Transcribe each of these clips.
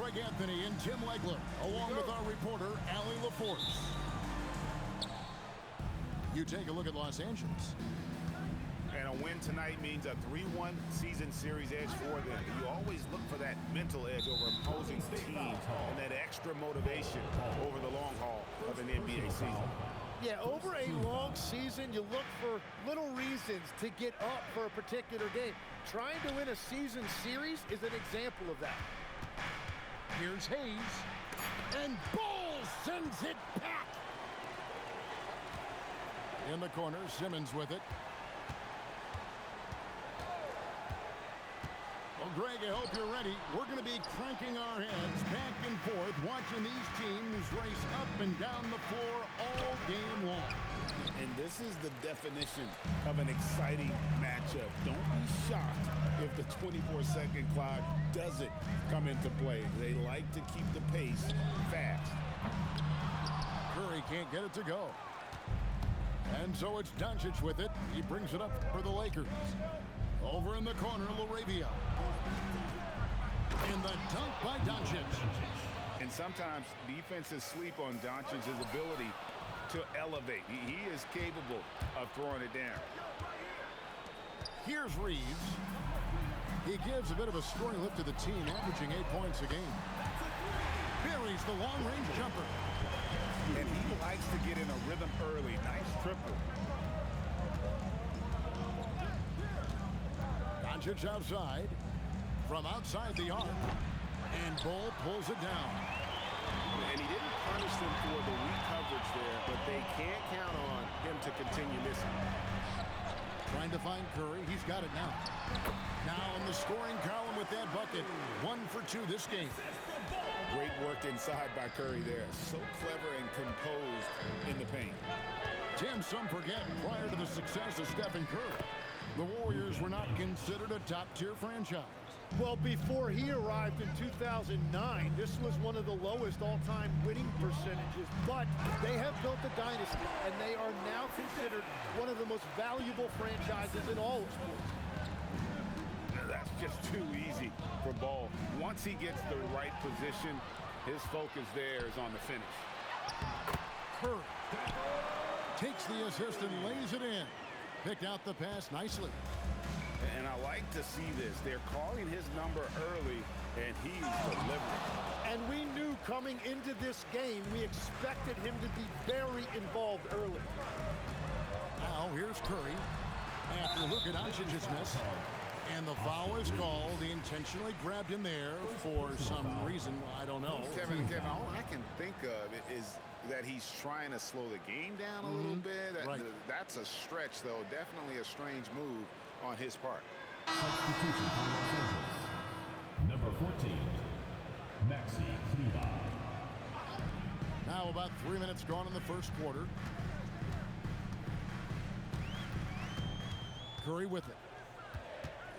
Greg Anthony and Tim Legler, along with our reporter, Allie LaForce. You take a look at Los Angeles. And a win tonight means a 3-1 season series edge for them. You always look for that mental edge over opposing teams and that extra motivation over the long haul of an NBA season. Yeah, over a long season, you look for little reasons to get up for a particular game. Trying to win a season series is an example of that. Here's Hayes. And Ball sends it back. In the corner, Simmons with it. Well, Greg, I hope you're ready. We're going to be cranking our heads back and forth, watching these teams race up and down the floor all game long. And this is the definition of an exciting matchup. Don't be shocked if the 24-second clock doesn't come into play. They like to keep the pace fast. Curry can't get it to go. And so it's Doncic with it. He brings it up for the Lakers. Over in the corner, LaRavia. In the dunk by Doncic. And sometimes defenses sleep on Doncic's ability to elevate. He is capable of throwing it down. Here's Reeves. He gives a bit of a scoring lift to the team, averaging 8 points a game. Buries the long-range jumper. And he likes to get in a rhythm early. Nice triple. Doncic outside. From outside the arc. And Bull pulls it down. And he didn't punish them for the weak coverage there, but they can't count on him to continue missing. Trying to find Curry. He's got it now. Now in the scoring column with that bucket. 1 for 2 this game. Great work inside by Curry there. So clever and composed in the paint. Tim, some forget prior to the success of Stephen Curry, the Warriors were not considered a top-tier franchise. Well, before he arrived in 2009, this was one of the lowest all-time winning percentages, but they have built a dynasty, and they are now considered one of the most valuable franchises in all of sports. That's just too easy for Ball. Once he gets the right position, his focus there is on the finish. Curry takes the assist and lays it in. Picked out the pass nicely. And I like to see this. They're calling his number early, and he's delivering. And we knew coming into this game, we expected him to be very involved early. Now here's Curry. After Luka Doncic's miss. And the foul is called. He intentionally grabbed him there for some reason. I don't know. Kevin, all I can think of is that he's trying to slow the game down a little bit. Right. That's a stretch, though. Definitely a strange move on his part. Substitution for Los Angeles. Number 14, Maxi Kleber. Now about 3 minutes gone in the first quarter. Curry with it.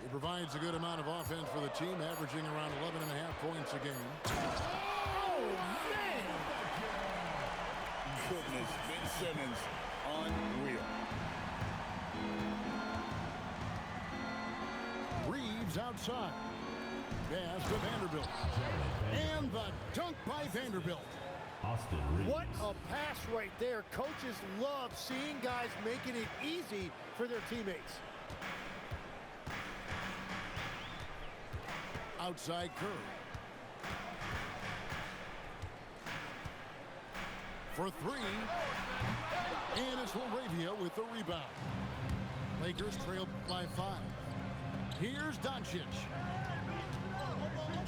He provides a good amount of offense for the team, averaging around 11.5 points a game. Oh, man! Goodness, Ben Simmons, unreal. Reeves outside. Pass to Vanderbilt. And the dunk by Vanderbilt. Austin Reeves. What a pass right there. Coaches love seeing guys making it easy for their teammates. Outside Curry. For 3. And it's LaRavia with the rebound. Lakers trail by 5. Here's Doncic.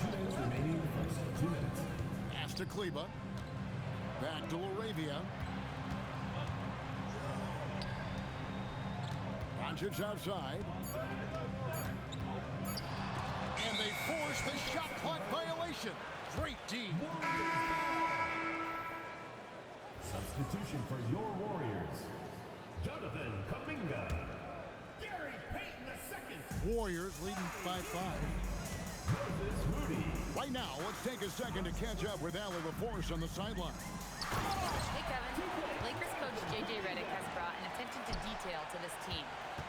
2 minutes remaining in the first. 2 minutes. Pass to Kleber. Back to LaRavia. Doncic outside. And they force the shot clock violation. Great D. Substitution for your Warriors. Jonathan Kuminga. Gary Payton II. Warriors leading by 5. Moses Moody. Right now, let's take a second to catch up with Allie LaForce on the sideline. Hey, Kevin. Lakers coach J.J. Redick has brought an attention to detail to this team.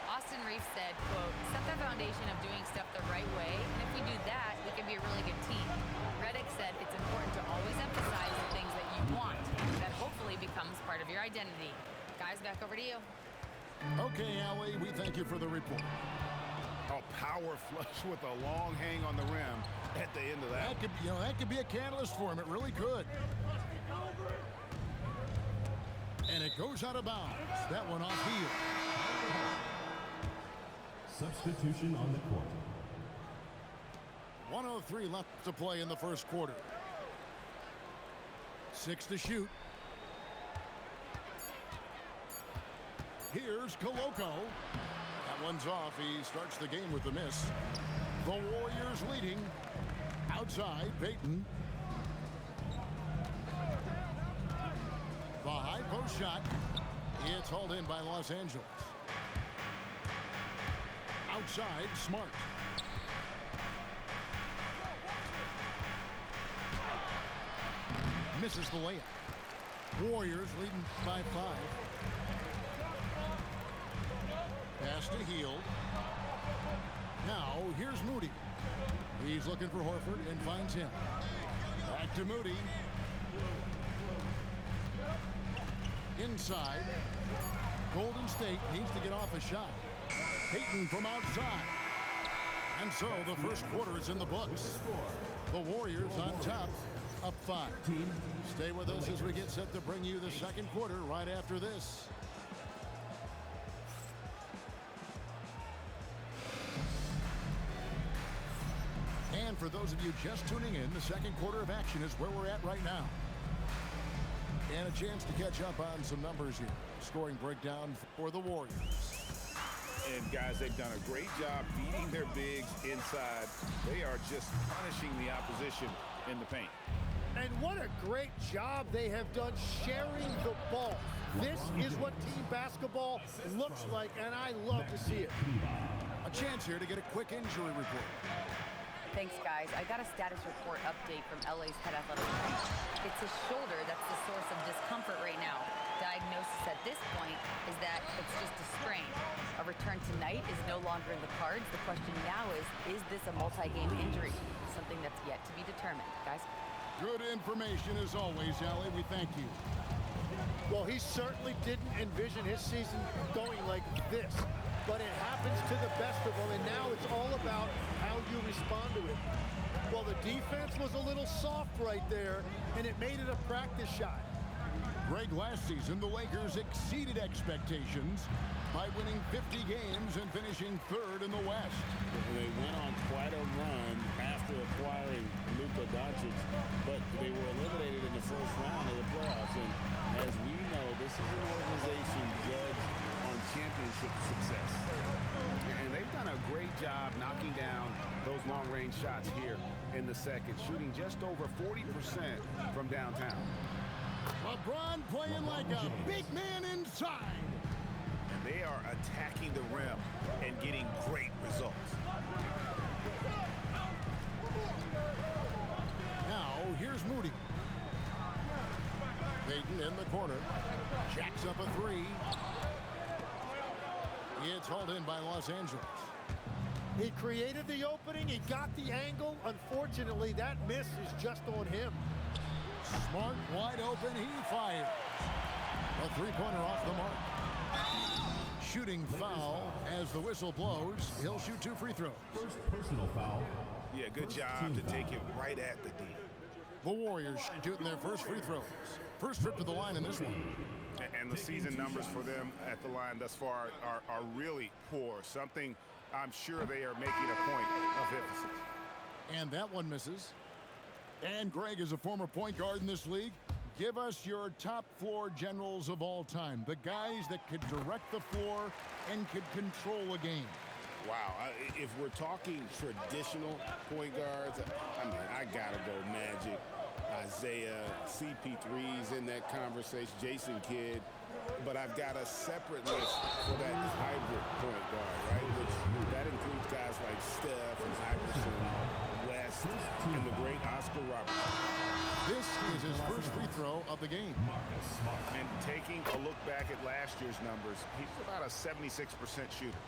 Austin Reeves said, quote, set the foundation of doing stuff the right way, and if we do that, we can be a really good team. Redick said, identity. Guys, back over to you. Okay, Allie, we thank you for the report. A power flush with a long hang on the rim at the end of that. That could be a catalyst for him. It really could. And it goes out of bounds. That one off heel. Substitution on the court. 1:03 left to play in the first quarter. 6 to shoot. Here's Koloko. That one's off. He starts the game with the miss. The Warriors leading. Outside, Payton. The high post shot. It's hauled in by Los Angeles. Outside, Smart. Misses the layup. Warriors leading by 5. Pass to Hield. Now, here's Moody. He's looking for Horford and finds him. Back to Moody. Inside. Golden State needs to get off a shot. Payton from outside. And so the first quarter is in the books. The Warriors on top, up 5. Stay with us as we get set to bring you the second quarter right after this. And for those of you just tuning in, the second quarter of action is where we're at right now. And a chance to catch up on some numbers here. Scoring breakdown for the Warriors. And guys, they've done a great job beating their bigs inside. They are just punishing the opposition in the paint. And what a great job they have done sharing the ball. This is what team basketball looks like, and I love to see it. A chance here to get a quick injury report. Thanks, guys. I got a status report update from LA's head athletic coach. It's his shoulder that's the source of discomfort right now. Diagnosis at this point is that it's just a sprain. A return tonight is no longer in the cards. The question now is this a multi-game injury? Something that's yet to be determined. Guys? Good information as always, Allie. We thank you. Well, he certainly didn't envision his season going like this, but it happens to the best of them, and now it's all about how you respond to it. Well, the defense was a little soft right there, and it made it a practice shot. Greg, last season, the Lakers exceeded expectations by winning 50 games and finishing 3rd in the West. They went on quite a run after acquiring Luka Doncic, but they were eliminated in the first round of the playoffs. And as we know, this is an organization judged on championship success. And they've done a great job knocking down those long-range shots here in the second, shooting just over 40% from downtown. LeBron playing like a big man inside. And they are attacking the rim and getting great results. Now, here's Moody. Payton in the corner. Jacks up a 3. It's hauled in by Los Angeles. He created the opening. He got the angle. Unfortunately, that miss is just on him. Smart, wide open, he fires. A 3-pointer off the mark. Shooting foul as the whistle blows. He'll shoot 2 free throws. First personal foul. Yeah, good job to take it right at the D. The Warriors shooting their first free throws. First trip to the line in this one. And the season numbers for them at the line thus far are really poor. Something I'm sure they are making a point of emphasis. And that one misses. And Greg is a former point guard in this league. Give us your top floor generals of all time. The guys that could direct the floor and could control a game. Wow, if we're talking traditional point guards, I mean, I gotta go Magic, Isaiah, CP3's in that conversation, Jason Kidd. But I've got a separate list for that hybrid point guard, right? That includes guys like Steph and Iverson, West, and the great Oscar Robertson. This is his first free throw of the game. And taking a look back at last year's numbers, he's about a 76% shooter.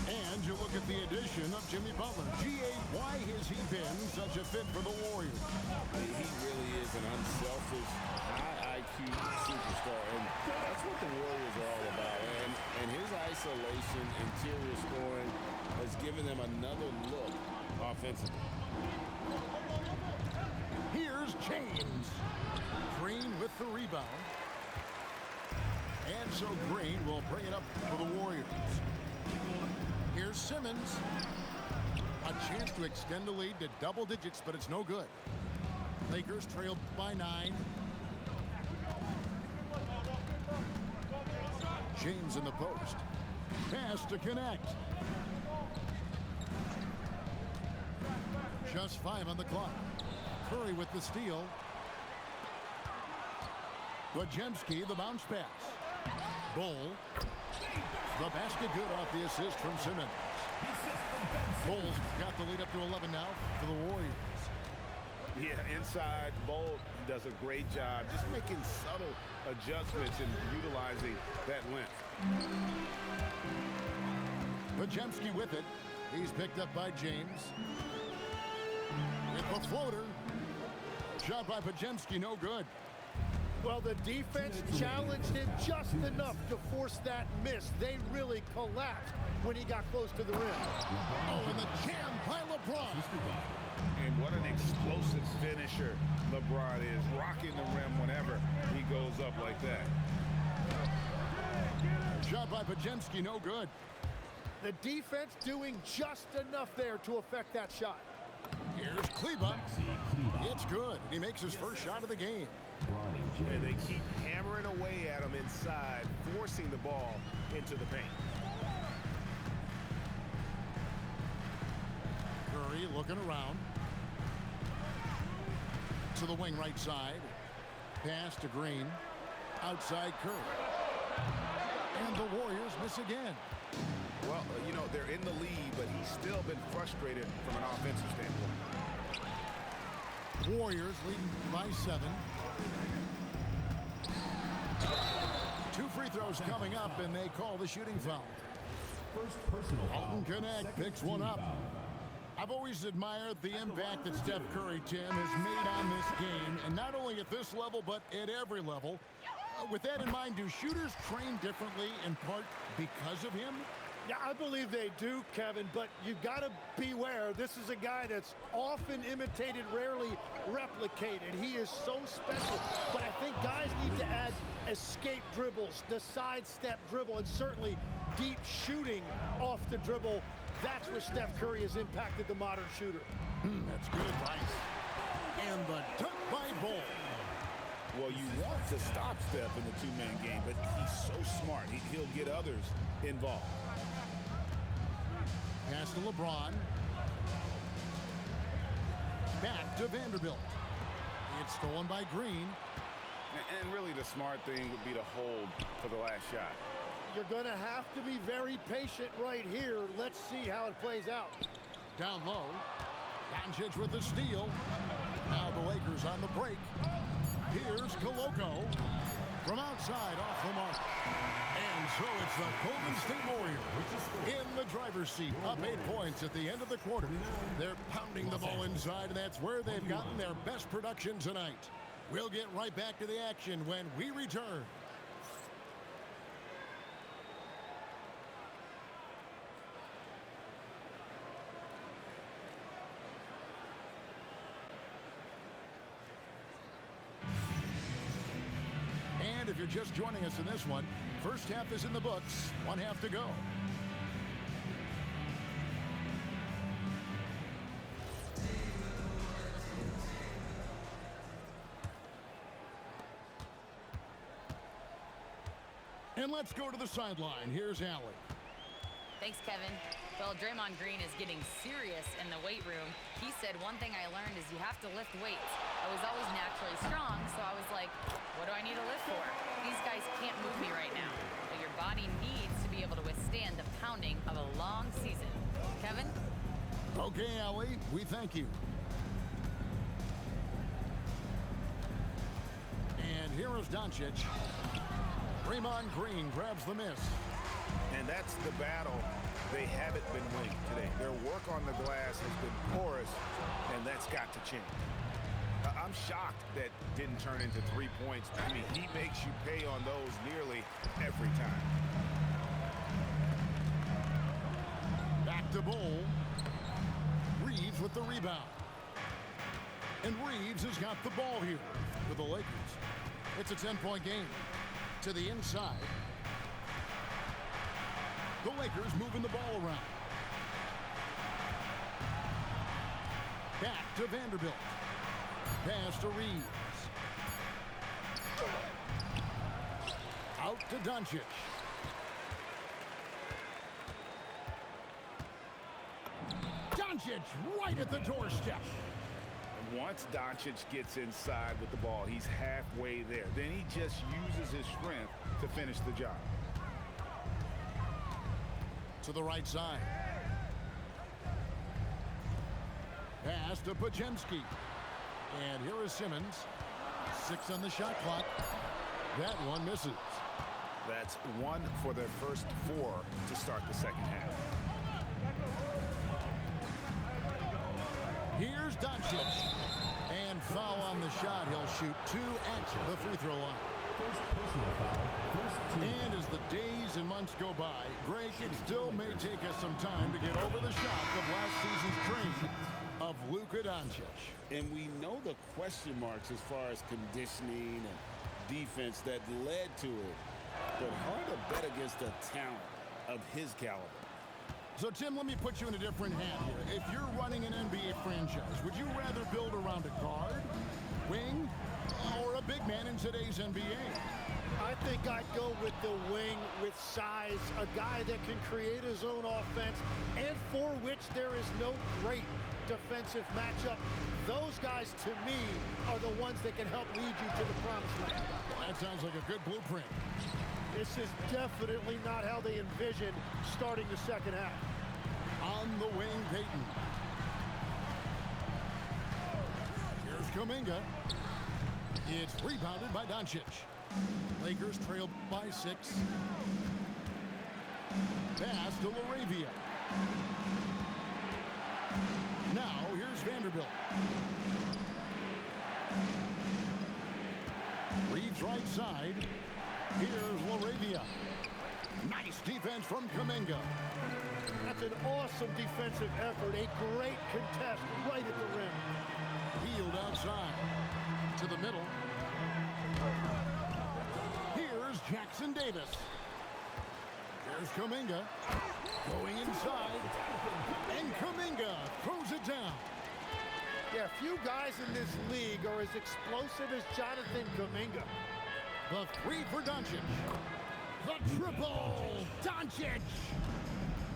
And you look at the addition of Jimmy Butler. G.A., why has he been such a fit for the Warriors? He really is an unselfish, high IQ superstar. And giving them another look offensively. Here's James. Green with the rebound. And so Green will bring it up for the Warriors. Here's Simmons. A chance to extend the lead to double digits, but it's no good. Lakers trailed by 9. James in the post. Pass to connect. Just 5 on the clock. Curry with the steal. Wojemski, the bounce pass. Bull. The basket good off the assist from Simmons. Bulls got the lead up to 11 now for the Warriors. Yeah, inside, Bull does a great job just making subtle adjustments and utilizing that length. Wojemski with it. He's picked up by James. With the floater. Shot by Wojemski, no good. Well, the defense challenged him just enough to force that miss. They really collapsed when he got close to the rim. Oh, and the jam by LeBron. And what an explosive finisher LeBron is, rocking the rim whenever he goes up like that. Shot by Wojemski, no good. The defense doing just enough there to affect that shot. Here's Kleba. It's good. He makes his first shot of the game. And they keep hammering away at him inside, forcing the ball into the paint. Curry looking around. To the wing right side. Pass to Green. Outside Curry. And the Warriors miss again. Well, you know, they're in the lead, but he's still been frustrated from an offensive standpoint. Warriors leading by 7. 2 free throws coming up, and they call the shooting foul. First personal foul. Alton Connect picks one up. I've always admired the impact that Steph Curry, Tim, has made on this game, and not only at this level, but at every level. With that in mind, do shooters train differently in part because of him? Yeah, I believe they do, Kevin, but you've got to beware. This is a guy that's often imitated, rarely replicated. He is so special, but I think guys need to add escape dribbles, the sidestep dribble, and certainly deep shooting off the dribble. That's where Steph Curry has impacted the modern shooter. That's good advice. And the dunk by Bull. Well, you want to stop Steph in the two-man game, but he's so smart. He'll get others involved. Pass to LeBron. Back to Vanderbilt. It's stolen by Green. And really the smart thing would be to hold for the last shot. You're going to have to be very patient right here. Let's see how it plays out. Down low. Doncic with the steal. Now the Lakers on the break. Here's Koloko. From outside off the mark. And so it's the Golden State Warriors in the driver's seat, up 8 points at the end of the quarter. They're pounding the ball inside, and that's where they've gotten their best production tonight. We'll get right back to the action when we return. And if you're just joining us in this one, first half is in the books, 1 half to go. And let's go to the sideline. Here's Allie. Thanks, Kevin. Well, Draymond Green is getting serious in the weight room. He said, one thing I learned is you have to lift weights. I was always naturally strong, so I was like, what do I need to lift for? These guys can't move me right now. But your body needs to be able to withstand the pounding of a long season. Kevin? Okay, Allie, we thank you. And here is Doncic. Draymond Green grabs the miss. And that's the battle they haven't been winning today. Their work on the glass has been porous, and that's got to change. I'm shocked that didn't turn into 3 points. I mean, he makes you pay on those nearly every time. Back to bowl. Reeves with the rebound. And Reeves has got the ball here for the Lakers. It's a 10-point game. To the inside. The Lakers moving the ball around. Back to Vanderbilt. Pass to Reeves. Out to Doncic. Doncic right at the doorstep. Once Doncic gets inside with the ball, he's halfway there. Then he just uses his strength to finish the job. To the right side. Pass to Podziemski. And here is Simmons. 6 on the shot clock. That one misses. That's 1 for their first 4 to start the second half. Here's Doncic. And foul on the shot. He'll shoot 2 at the free throw line. First personal foul. And as the days and months go by, Greg, it still may take us some time to get over the shock of last season's trade of Luka Doncic. And we know the question marks as far as conditioning and defense that led to it. But hard to bet against the talent of his caliber. So, Tim, let me put you in a different hand here. If you're running an NBA franchise, would you rather build around a guard, wing, or a big man in today's NBA? I think I'd go with the wing with size, a guy that can create his own offense and for which there is no great defensive matchup. Those guys, to me, are the ones that can help lead you to the promised land. Well, that sounds like a good blueprint. This is definitely not how they envisioned starting the second half. On the wing, Payton. Here's Kuminga. It's rebounded by Doncic. Lakers trail by 6. Pass to LaRavia. Now here's Vanderbilt. Reeves right side. Here's LaRavia. Nice defense from Kuminga. That's an awesome defensive effort. A great contest right at the rim. Healed outside. To the middle. Here's Jackson Davis. Here's Kuminga. Going inside. And Kuminga throws it down. Yeah, few guys in this league are as explosive as Jonathan Kuminga. The 3 for Doncic. The triple. Doncic.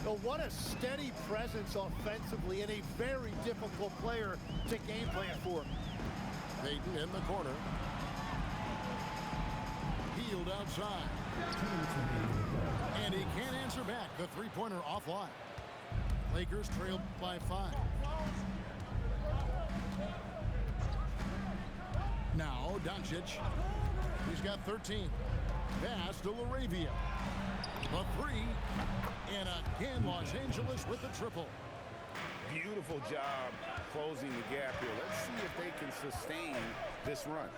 But what a steady presence offensively and a very difficult player to game plan for. Payton in the corner. Healed outside. And he can't answer back. The three-pointer offline. Lakers trail by 5. Now Doncic. He's got 13. Pass to LaRavia. The 3. And again, Los Angeles with the triple. Beautiful job closing the gap here. Let's see if they can sustain this run.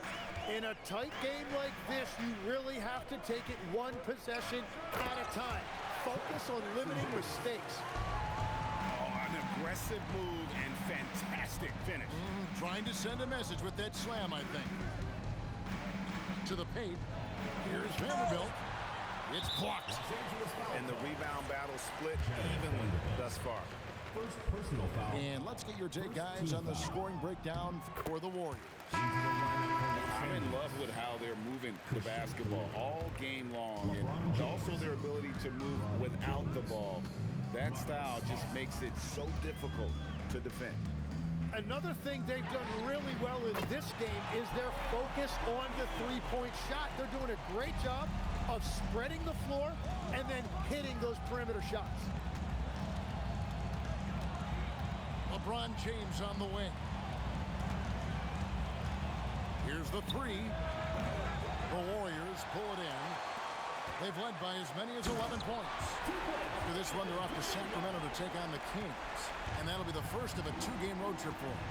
In a tight game like this, you really have to take it one possession at a time. Focus on limiting mistakes. Oh, an aggressive move and fantastic finish. Trying to send a message with that slam, I think. To the paint. Here's Vanderbilt. It's blocked. And the rebound battle split evenly thus far. First personal foul. And let's get your take, guys, on the scoring breakdown for the Warriors. I'm in love with how they're moving the basketball all game long, and also their ability to move without the ball. That style just makes it so difficult to defend. Another thing they've done really well in this game is their focus on the three-point shot. They're doing a great job of spreading the floor and then hitting those perimeter shots. LeBron James on the wing. Here's the 3. The Warriors pull it in. They've led by as many as 11 points. After this one, they're off to Sacramento to take on the Kings. And that'll be the first of a 2-game road trip for them.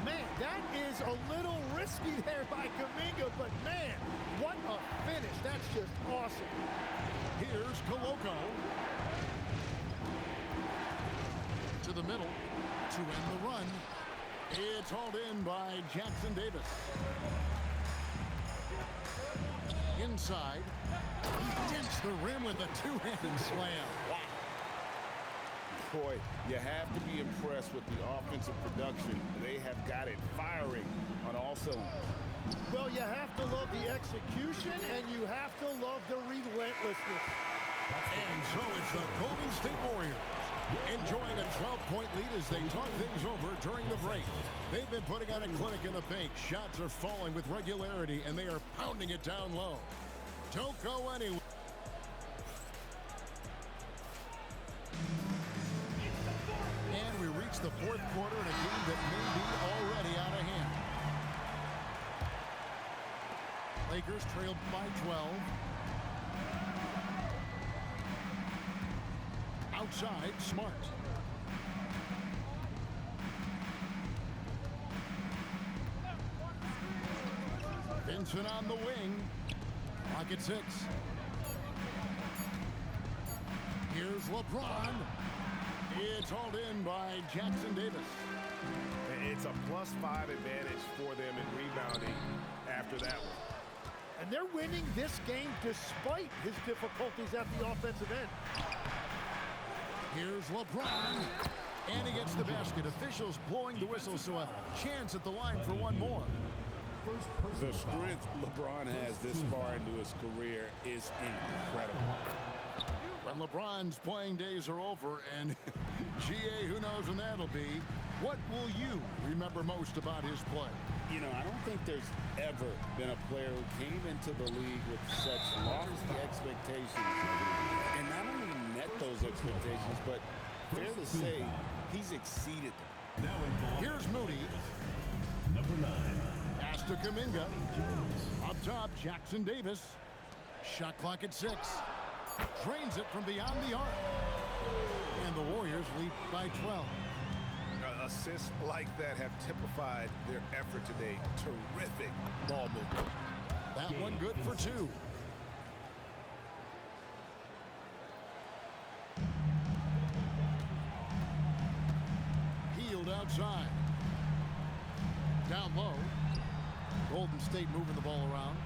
Man, that is a little risky there by Kuminga, but man, what a finish. That's just awesome. Here's Koloko. To the middle to end the run. It's hauled in by Jackson Davis. Inside. He dents the rim with a two-handed slam. Wow. Boy, you have to be impressed with the offensive production. They have got it firing on all cylinders. Well, you have to love the execution, and you have to love the relentlessness. And so it's the Golden State Warriors enjoying a 12-point lead as they talk things over during the break. They've been putting on a clinic in the paint. Shots are falling with regularity, and they are pounding it down low. Don't go anywhere. And we reach the fourth quarter in a game that may be already out of hand. Lakers trailed by 12. Outside, Smart. Vincent on the wing. Clock at 6. Here's LeBron. It's hauled in by Jackson Davis. It's a +5 advantage for them in rebounding after that one. And they're winning this game despite his difficulties at the offensive end. Here's LeBron. And he gets the basket. Officials blowing the whistle, so a chance at the line for one more. The strength LeBron has this far into his career is incredible. When LeBron's playing days are over, and GA, who knows when that'll be, what will you remember most about his play? You know, I don't think there's ever been a player who came into the league with such lofty expectations and not only met those expectations, but fair to say, he's exceeded them. Here's Moody. Number 9. Pass to Kuminga. Up top, Jackson Davis. Shot clock at 6. Drains it from beyond the arc. And the Warriors lead by 12. Assists like that have typified their effort today. Terrific ball movement. That one good for 2. Healed outside. Down low. Golden State moving the ball around.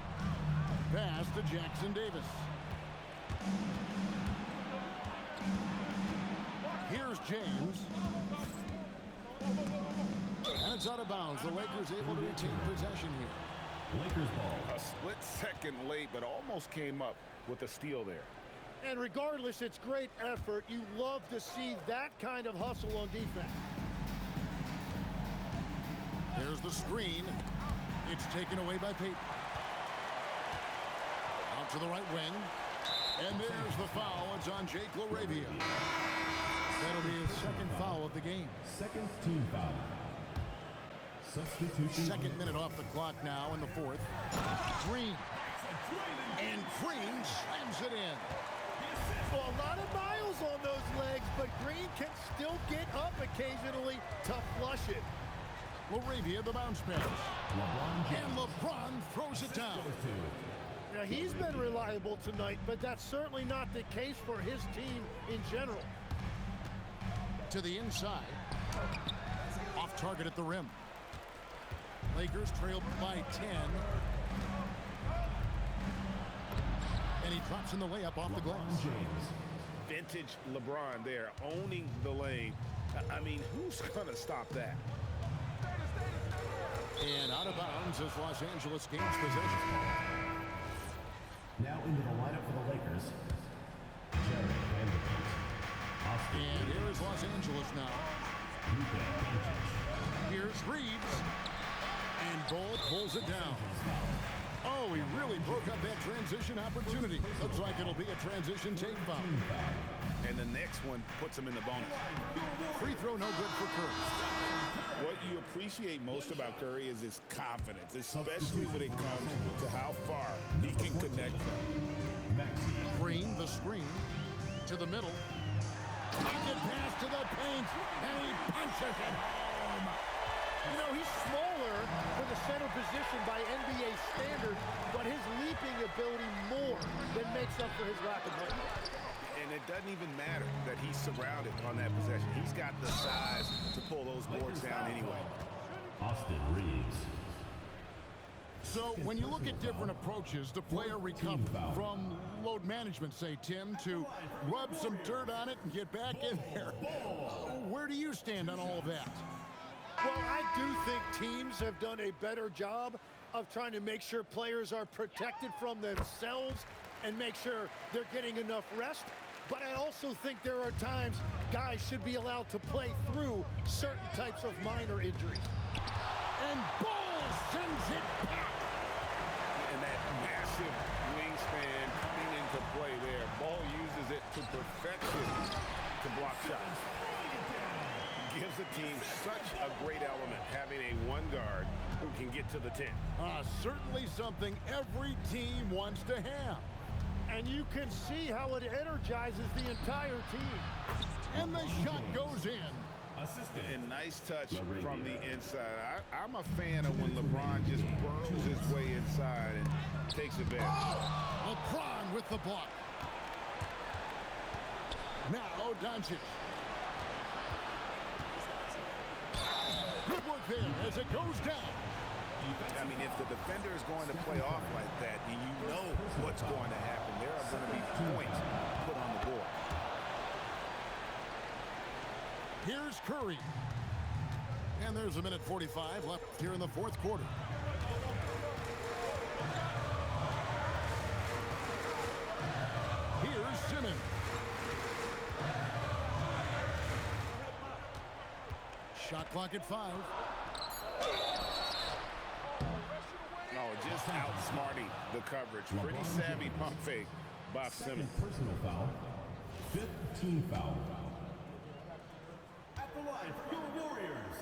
Pass to Jackson Davis. Here's James. And it's out of bounds. The Lakers able to retain possession here. Lakers ball. A split second late, but almost came up with a steal there. And regardless, it's great effort. You love to see that kind of hustle on defense. There's the screen. It's taken away by Payton. Out to the right wing. And there's the foul. It's on Jake LaRavia. That'll be his second foul of the game. Second team foul. Substitution. Second minute off the clock now in the fourth. Green. And Green slams it in. Well, a lot of miles on those legs, but Green can still get up occasionally to flush it. LaRavia, the bounce pass. LeBron And LeBron throws it down. Now, he's been reliable tonight, but that's certainly not the case for his team in general. To the inside. Off target at the rim. Lakers trailed by 10. And he drops in the layup off the glass. James. Vintage LeBron there, owning the lane. I mean, who's going to stop that? And out of bounds as Los Angeles gains possession. Now into the lineup for the Lakers. Jared Vanderbilt. And here is Los Angeles now. Luka Doncic. Here's Reeves. And Ball pulls it down. Oh, he really broke up that transition opportunity. Looks like it'll be a transition take foul. And the next one puts him in the bonus. Free throw no good for Curry. What you appreciate most about Curry is his confidence, especially when it comes to how far he can connect from. Green, the screen, to the middle. Pocket pass to the paint, and he punches it home. You know, he's smaller for the center position by NBA standards, but his leaping ability more than makes up for his rapid play. And And it doesn't even matter that he's surrounded on that possession. He's got the size to pull those boards down anyway. Austin Reeves. So when you look at different approaches to player recovery, from load management, say, Tim, to rub some dirt on it and get back in there, where do you stand on all of that? Well, I do think teams have done a better job of trying to make sure players are protected from themselves and make sure they're getting enough rest. But I also think there are times guys should be allowed to play through certain types of minor injuries. And Ball sends it back. And that massive wingspan coming into play there. Ball uses it to perfection to block shots. Gives the team such a great element having a one guard who can get to the 10. Certainly something every team wants to have. And you can see how it energizes the entire team. And the shot goes in. And nice touch from the inside. I'm a fan of when LeBron just burrows his way inside and takes advantage. LeBron with the block. Now Doncic. Good work there as it goes down. I mean, if the defender is going to play off like that, then you know what's going to happen. There are going to be points put on the board. Here's Curry. And there's a minute 45 left here in the fourth quarter. Here's Simmons. Shot clock at 5. No, just outsmarting the coverage. Pretty savvy pump fake by Simmons. Personal foul. 15 foul. At the line for your Warriors,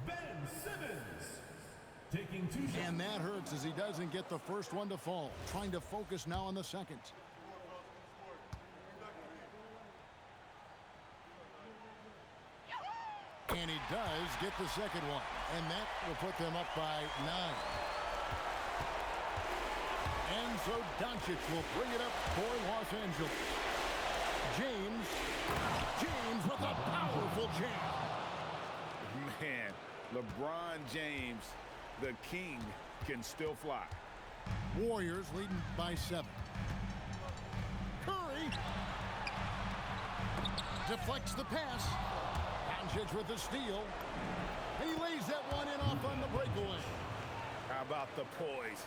Ben Simmons. Taking 2 shots. And that hurts as he doesn't get the first one to fall. Trying to focus now on the second. And he does get the second one. And that will put them up by 9. And so Doncic will bring it up for Los Angeles. James with a powerful jam. Man, LeBron James, the king, can still fly. Warriors leading by 7. Curry deflects the pass. Doncic with the steal. He lays that one in off on the breakaway. How about the poise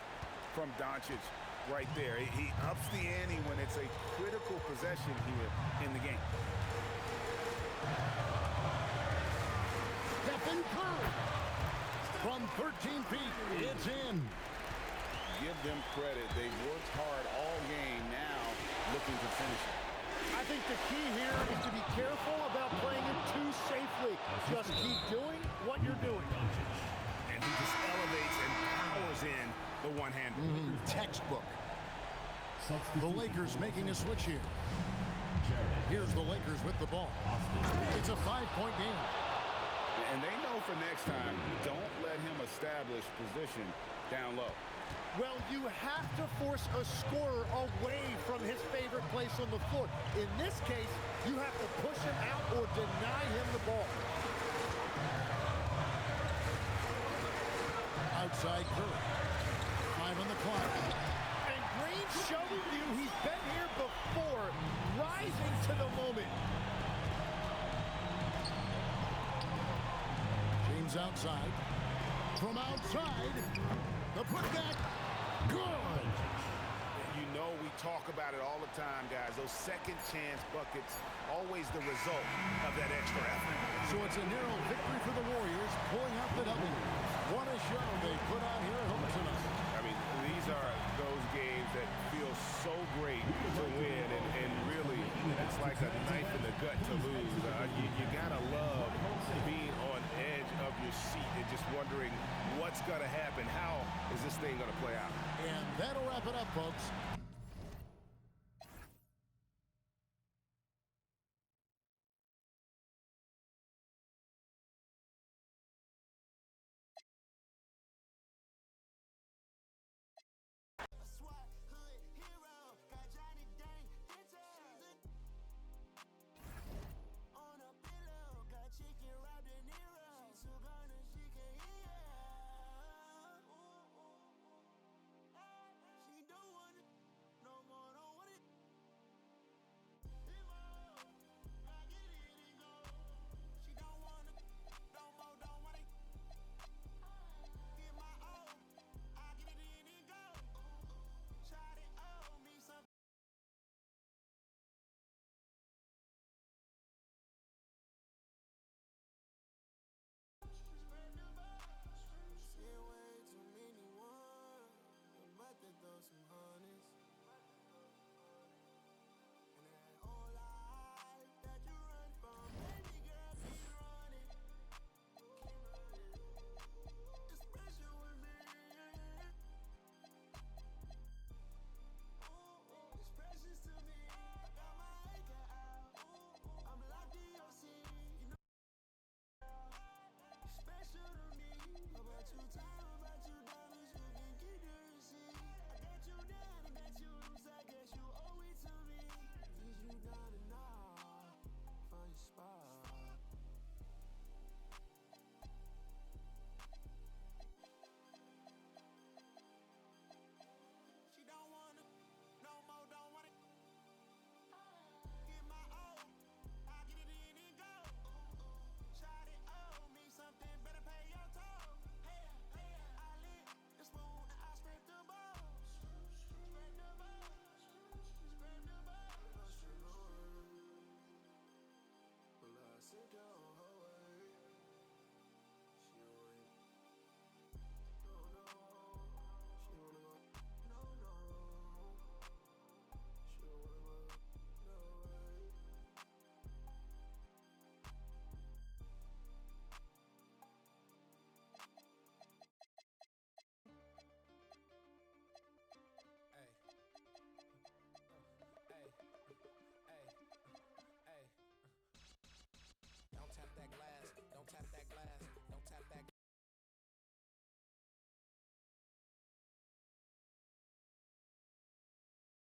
from Doncic right there? He ups the ante when it's a critical possession here in the game. Stephen Curry from 13 feet. It's in. Give them credit. They've worked hard all game, now looking to finish it. I think the key here is to be careful about playing it too safely. Just keep doing what you're doing. And he just elevates and powers in the one-hander. Textbook. The Lakers making a switch here. Here's the Lakers with the ball. It's a 5-point game. And they know for next time, don't let him establish position down low. Well, you have to force a scorer away from his favorite place on the floor. In this case, you have to push him out or deny him the ball. Outside Curry. 5 on the clock. And Green showing you he's been here before, rising to the moment. James outside. From outside, the putback. Good. You know we talk about it all the time, guys. Those second chance buckets, always the result of that extra effort. So it's a narrow victory for the Warriors, pulling out the W. What a show they put on here at home tonight. I mean, these are those games that feel so great to win, and really, it's like a knife in the gut to lose. You gotta love being on edge of your seat and just wondering what's gonna happen. How is this thing gonna play out? And that'll wrap it up, folks.